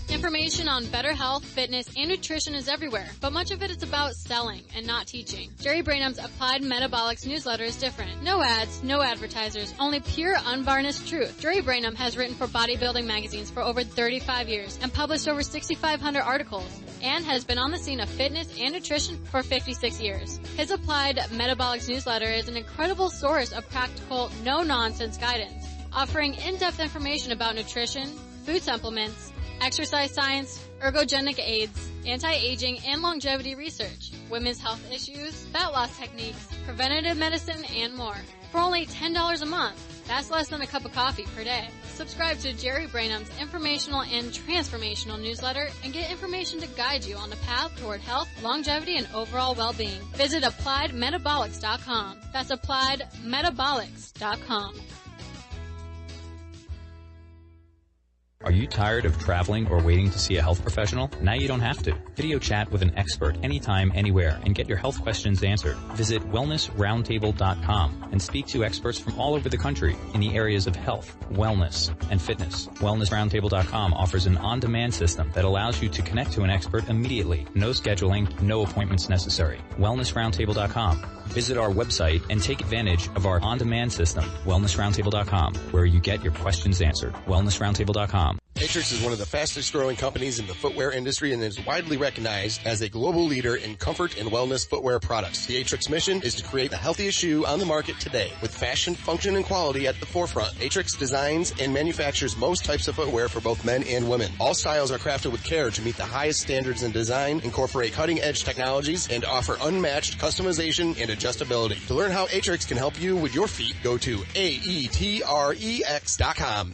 Information on better health, fitness, and nutrition is everywhere, but much of it is about selling and not teaching. Jerry Brainum's Applied Metabolics newsletter is different. No ads, no advertisers, only pure, unvarnished truth. Jerry Brainum has written for bodybuilding magazines for over 35 years and published over 6,500 articles, and has been on the scene of fitness and nutrition for 56 years. His Applied Metabolics newsletter is an incredible source of practical, no-nonsense guidance, offering in-depth information about nutrition, food supplements, exercise science, ergogenic aids, anti-aging and longevity research, women's health issues, fat loss techniques, preventative medicine, and more. For only $10 a month, that's less than a cup of coffee per day. Subscribe to Jerry Brainum's informational and transformational newsletter and get information to guide you on the path toward health, longevity, and overall well-being. Visit AppliedMetabolics.com. That's AppliedMetabolics.com. Are you tired of traveling or waiting to see a health professional? Now you don't have to. Video chat with an expert anytime, anywhere, and get your health questions answered. Visit wellnessroundtable.com and speak to experts from all over the country in the areas of health, wellness, and fitness. Wellnessroundtable.com offers an on-demand system that allows you to connect to an expert immediately. No scheduling, no appointments necessary. Wellnessroundtable.com. Visit our website and take advantage of our on-demand system, wellnessroundtable.com, where you get your questions answered. Wellnessroundtable.com. Atrix is one of the fastest growing companies in the footwear industry and is widely recognized as a global leader in comfort and wellness footwear products. The Atrix mission is to create the healthiest shoe on the market today with fashion, function, and quality at the forefront. Atrix designs and manufactures most types of footwear for both men and women. All styles are crafted with care to meet the highest standards in design, incorporate cutting-edge technologies, and offer unmatched customization and adjustability. To learn how Atrix can help you with your feet, go to AETREX.com.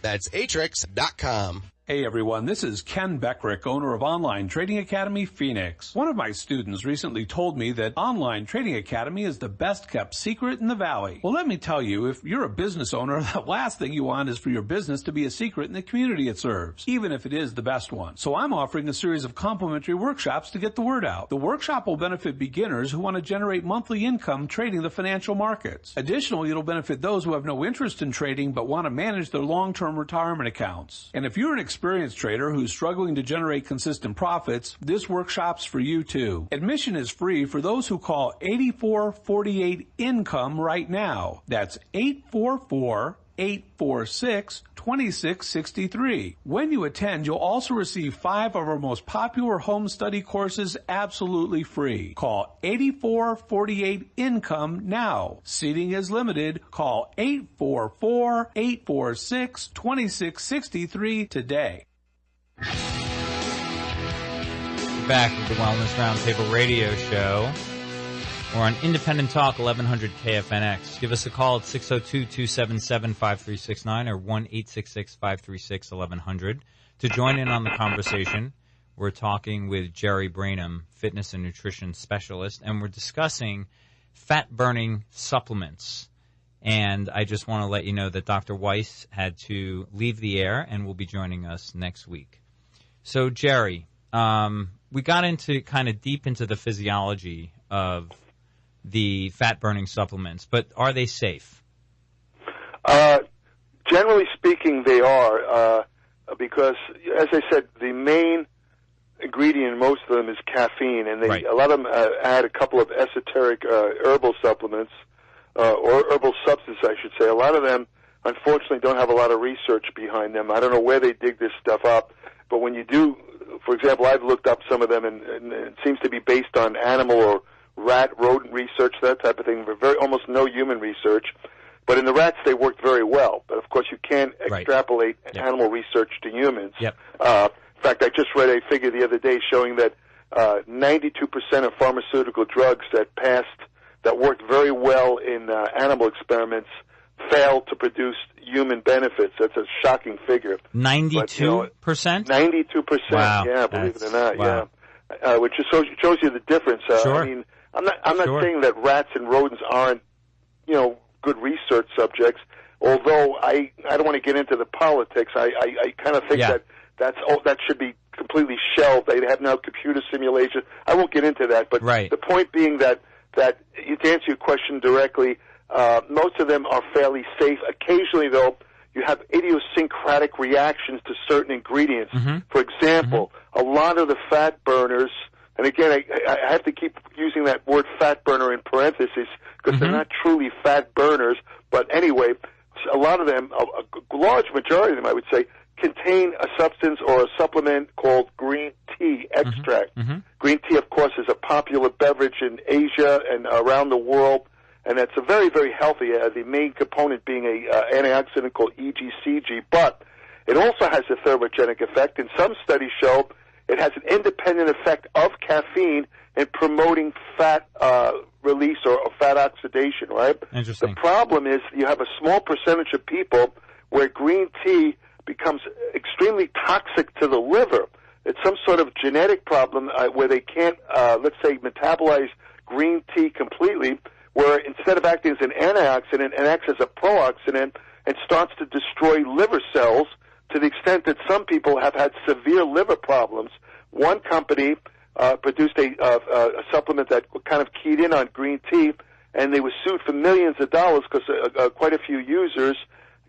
That's Atrix.com. Hey everyone, this is Ken Beckrick, owner of Online Trading Academy Phoenix. One of my students recently told me that Online Trading Academy is the best kept secret in the Valley. Well, let me tell you, if you're a business owner, the last thing you want is for your business to be a secret in the community it serves, even if it is the best one. So I'm offering a series of complimentary workshops to get the word out. The workshop will benefit beginners who want to generate monthly income trading the financial markets. Additionally, it'll benefit those who have no interest in trading but want to manage their long-term retirement accounts. And if you're an experienced trader who's struggling to generate consistent profits, this workshop's for you too. Admission is free for those who call 8448-INCOME right now. That's 844-846-2663. When you attend, you'll also receive 5 of our most popular home study courses absolutely free. Call 8448-INCOME now. Seating is limited. Call 844-846-2663 today. Back with the Wellness Roundtable radio show. We're on Independent Talk, 1100 KFNX. Give us a call at 602-277-5369 or 1-866-536-1100 to join in on the conversation. We're talking with Jerry Brainum, fitness and nutrition specialist, and we're discussing fat-burning supplements. And I just want to let you know that Dr. Weiss had to leave the air and will be joining us next week. So, Jerry, we got into kind of deep into the physiology of the fat-burning supplements, but are they safe? Generally speaking, they are, because, as I said, the main ingredient in most of them is caffeine, and a lot of them add a couple of esoteric herbal supplements, or herbal substances, I should say. A lot of them, unfortunately, don't have a lot of research behind them. I don't know where they dig this stuff up, but when you do, for example, I've looked up some of them, and it seems to be based on animal or rodent research, that type of thing. Almost no human research. But in the rats, they worked very well. But, of course, you can't extrapolate animal research to humans. In fact, I just read a figure the other day showing that 92% of pharmaceutical drugs that worked very well in animal experiments failed to produce human benefits. That's a shocking figure. 92%? 92%, wow. Yeah, believe it or not, wow. Yeah. Which shows you the difference. Sure. I mean, I'm not saying that rats and rodents aren't, good research subjects, although I don't want to get into the politics. I kind of think that should be completely shelved. They have now computer simulation. I won't get into that, but the point being that to answer your question directly, most of them are fairly safe. Occasionally, though, you have idiosyncratic reactions to certain ingredients. Mm-hmm. For example, a lot of the fat burners, and again, I have to keep using that word fat burner in parentheses because they're not truly fat burners, but anyway, a lot of them, a large majority of them, I would say, contain a substance or a supplement called green tea extract. Mm-hmm. Green tea, of course, is a popular beverage in Asia and around the world, and it's a very, very healthy, the main component being a antioxidant called EGCG, but it also has a thermogenic effect, and some studies show it has an independent effect of caffeine in promoting fat release or fat oxidation, right? Interesting. The problem is you have a small percentage of people where green tea becomes extremely toxic to the liver. It's some sort of genetic problem where they can't, let's say, metabolize green tea completely, where instead of acting as an antioxidant, it acts as a pro-oxidant and starts to destroy liver cells to the extent that some people have had severe liver problems. One company produced a supplement that kind of keyed in on green tea, and they were sued for millions of dollars because quite a few users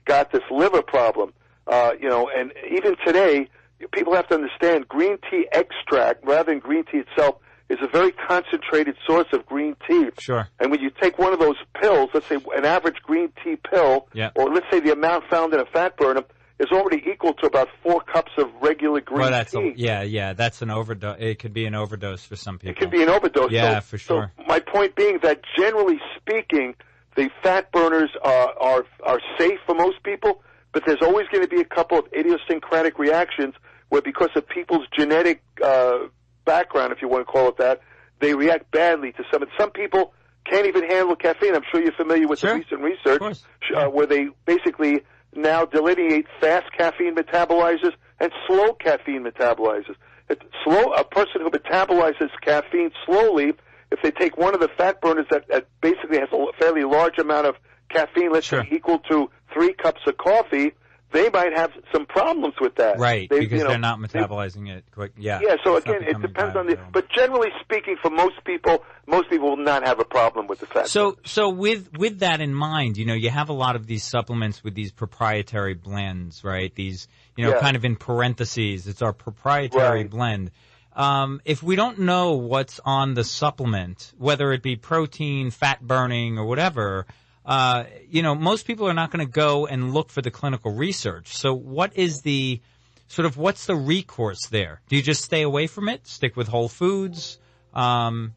got this liver problem. And even today, people have to understand green tea extract, rather than green tea itself, is a very concentrated source of green tea. Sure. And when you take one of those pills, let's say an average green tea pill, or let's say the amount found in a fat burner, is already equal to about 4 cups of regular green tea. That's an overdose. It could be an overdose for some people. It could be an overdose. Yeah, for sure. So my point being that generally speaking, the fat burners are safe for most people, but there's always going to be a couple of idiosyncratic reactions where, because of people's genetic background, if you want to call it that, they react badly to some. And some people can't even handle caffeine. I'm sure you're familiar with the recent research where they basically now delineate fast caffeine metabolizers and slow caffeine metabolizers. A person who metabolizes caffeine slowly, if they take one of the fat burners that basically has a fairly large amount of caffeine, let's say equal to 3 cups of coffee, they might have some problems with that. Right, because they're not metabolizing it quick. Yeah. Yeah, so again, it depends on but generally speaking, for most people will not have a problem with the fat. So with that in mind, you have a lot of these supplements with these proprietary blends, right? These, kind of in parentheses, it's our proprietary blend. If we don't know what's on the supplement, whether it be protein, fat burning, or whatever, most people are not going to go and look for the clinical research. So what is what's the recourse there? Do you just stay away from it? Stick with whole foods? Well,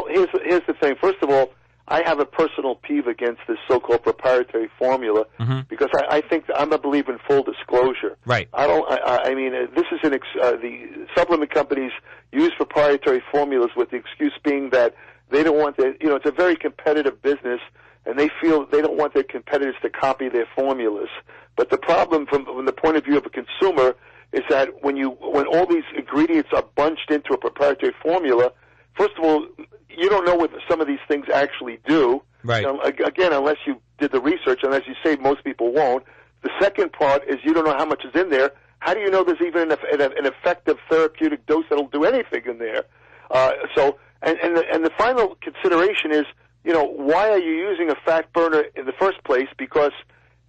here's the thing. First of all, I have a personal peeve against this so-called proprietary formula because I think I'm a believer in full disclosure. Right. I mean, this is the supplement companies use proprietary formulas with the excuse being that they don't want it's a very competitive business, and they feel they don't want their competitors to copy their formulas. But the problem from the point of view of a consumer is that when all these ingredients are bunched into a proprietary formula, first of all, you don't know what some of these things actually do. Right. Again, unless you did the research, and as you say, most people won't. The second part is you don't know how much is in there. How do you know there's even an effective therapeutic dose that'll do anything in there? And the final consideration is, why are you using a fat burner in the first place? Because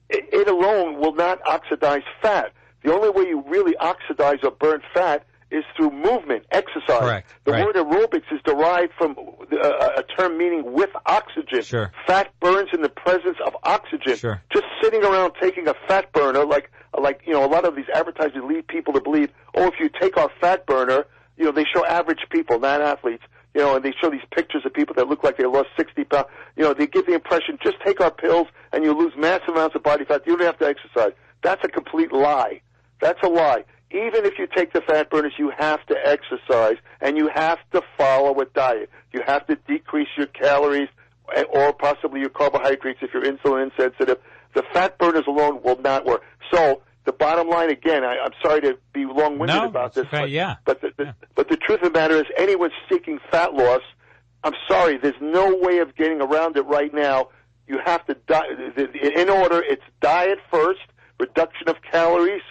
it alone will not oxidize fat. The only way you really oxidize or burn fat is through movement, exercise. Correct. The word aerobics is derived from a term meaning with oxygen. Sure. Fat burns in the presence of oxygen. Sure. Just sitting around taking a fat burner, like a lot of these advertisers lead people to believe, if you take our fat burner, they show average people, not athletes, and they show these pictures of people that look like they lost 60 pounds. They give the impression, just take our pills and you lose massive amounts of body fat. You don't have to exercise. That's a complete lie. That's a lie. Even if you take the fat burners, you have to exercise, and you have to follow a diet. You have to decrease your calories or possibly your carbohydrates if you're insulin insensitive. The fat burners alone will not work. So the bottom line, again, I'm sorry to be long-winded about this, but the truth of the matter is anyone seeking fat loss, I'm sorry, there's no way of getting around it right now. You have to in order, it's diet first, reduction of calories,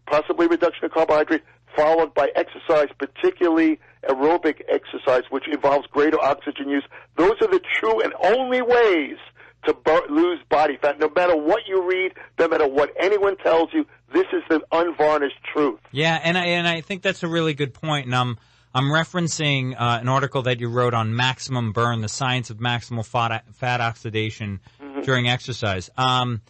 possibly reduction of carbohydrates, followed by exercise, particularly aerobic exercise, which involves greater oxygen use. Those are the true and only ways to lose body fat. No matter what you read, no matter what anyone tells you, this is the unvarnished truth. Yeah, and I think that's a really good point. And I'm referencing an article that you wrote on maximum burn, the science of maximal fat oxidation during exercise. And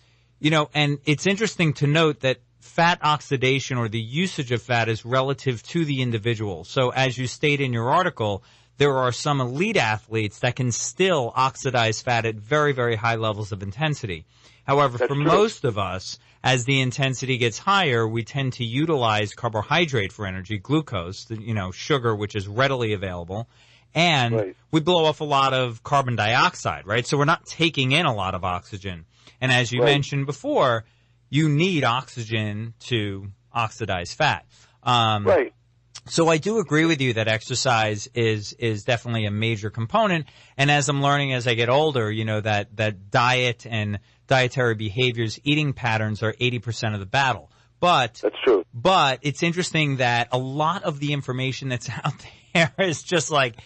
it's interesting to note that fat oxidation or the usage of fat is relative to the individual. So as you state in your article, there are some elite athletes that can still oxidize fat at very, very high levels of intensity. However, for most of us, as the intensity gets higher, we tend to utilize carbohydrate for energy, glucose, sugar, which is readily available, and we blow off a lot of carbon dioxide, right? So we're not taking in a lot of oxygen. And as you mentioned before, you need oxygen to oxidize fat. So I do agree with you that exercise is definitely a major component. And as I'm learning as I get older, that diet and dietary behaviors, eating patterns are 80% of the battle. But that's true. But it's interesting that a lot of the information that's out there is just like,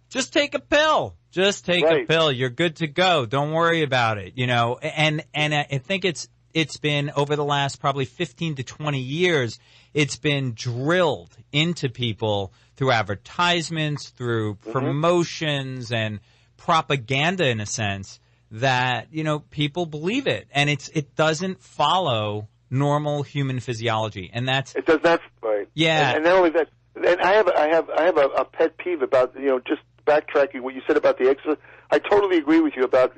just take a pill. Just take a pill. You're good to go. Don't worry about it. And I think it's been over the last probably 15 to 20 years, it's been drilled into people through advertisements, through promotions and propaganda in a sense that, people believe it. And it doesn't follow normal human physiology. And it does not, right. Yeah. And not only that, and I have a pet peeve about, just backtracking what you said about the exercise. I totally agree with you about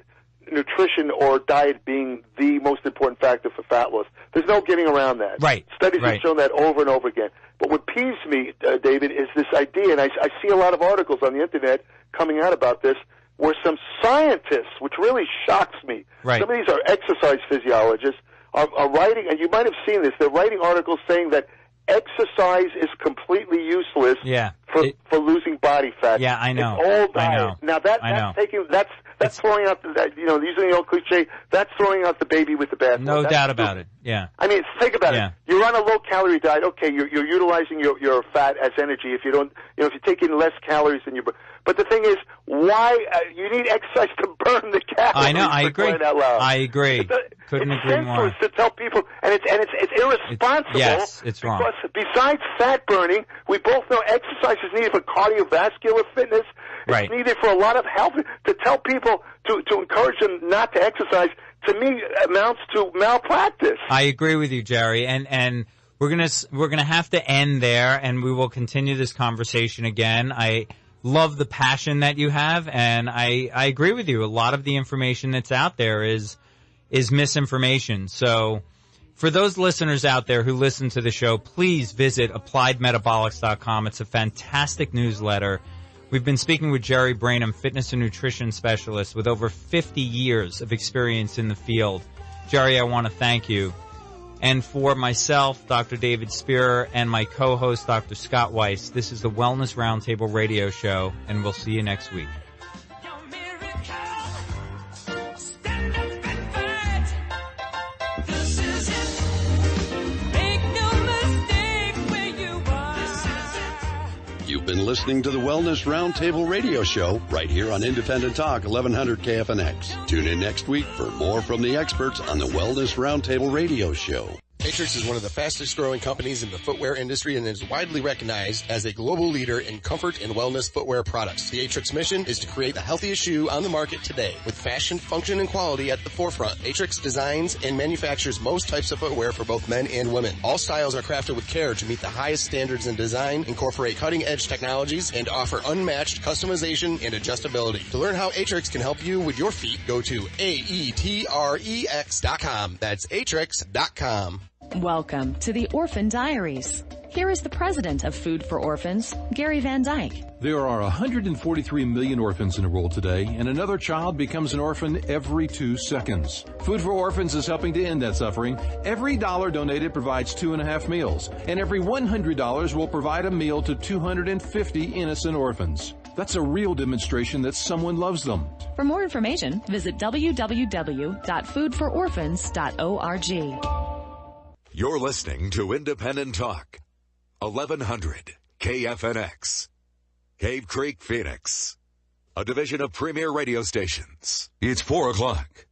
nutrition or diet being the most important factor for fat loss. There's no getting around that. Right. Studies have shown that over and over again. But what peeves me, David, is this idea, and I see a lot of articles on the Internet coming out about this, where some scientists, which really shocks me, some of these are exercise physiologists, are writing, and you might have seen this, they're writing articles saying that exercise is completely useless for losing body fat. Yeah, I know. It's all diet. I know. Now that's throwing out using the old cliche, that's throwing out the baby with the bathwater. No doubt about it. Yeah. I mean, think about it. You're on a low-calorie diet. Okay, you're utilizing your fat as energy. If you don't, if you take in less calories than you. But the thing is, why you need exercise to burn the calories? I know. I agree. I agree. Couldn't agree more. It's senseless to tell people, and it's irresponsible. Yes, it's wrong. Because besides fat burning, we both know exercise is needed for cardiovascular fitness. It's needed for a lot of health. To tell people to encourage them not to exercise, to me, amounts to malpractice. I agree with you, Jerry, and we're gonna have to end there, and we will continue this conversation again. I love the passion that you have, and I agree with you. A lot of the information that's out there is misinformation. So for those listeners out there who listen to the show, please visit AppliedMetabolics.com. It's a fantastic newsletter. We've been speaking with Jerry Brainum, fitness and nutrition specialist with over 50 years of experience in the field. Jerry, I want to thank you. And for myself, Dr. David Spear, and my co-host, Dr. Scott Weiss, this is the Wellness Roundtable Radio Show, and we'll see you next week. You've been listening to the Wellness Roundtable Radio Show right here on Independent Talk 1100 KFNX. Tune in next week for more from the experts on the Wellness Roundtable Radio Show. Atrix is one of the fastest growing companies in the footwear industry and is widely recognized as a global leader in comfort and wellness footwear products. The Atrix mission is to create the healthiest shoe on the market today with fashion, function, and quality at the forefront. Atrix designs and manufactures most types of footwear for both men and women. All styles are crafted with care to meet the highest standards in design, incorporate cutting-edge technologies, and offer unmatched customization and adjustability. To learn how Atrix can help you with your feet, go to AETREX.com. That's Atrix.com. Welcome to the Orphan Diaries. Here is the president of Food for Orphans, Gary Van Dyke. There are 143 million orphans in the world today, and another child becomes an orphan every 2 seconds. Food for Orphans is helping to end that suffering. Every dollar donated provides 2.5 meals, and every $100 will provide a meal to 250 innocent orphans. That's a real demonstration that someone loves them. For more information, visit www.foodfororphans.org. You're listening to Independent Talk, 1100 KFNX, Cave Creek, Phoenix, a division of Premier Radio Stations. It's 4 o'clock.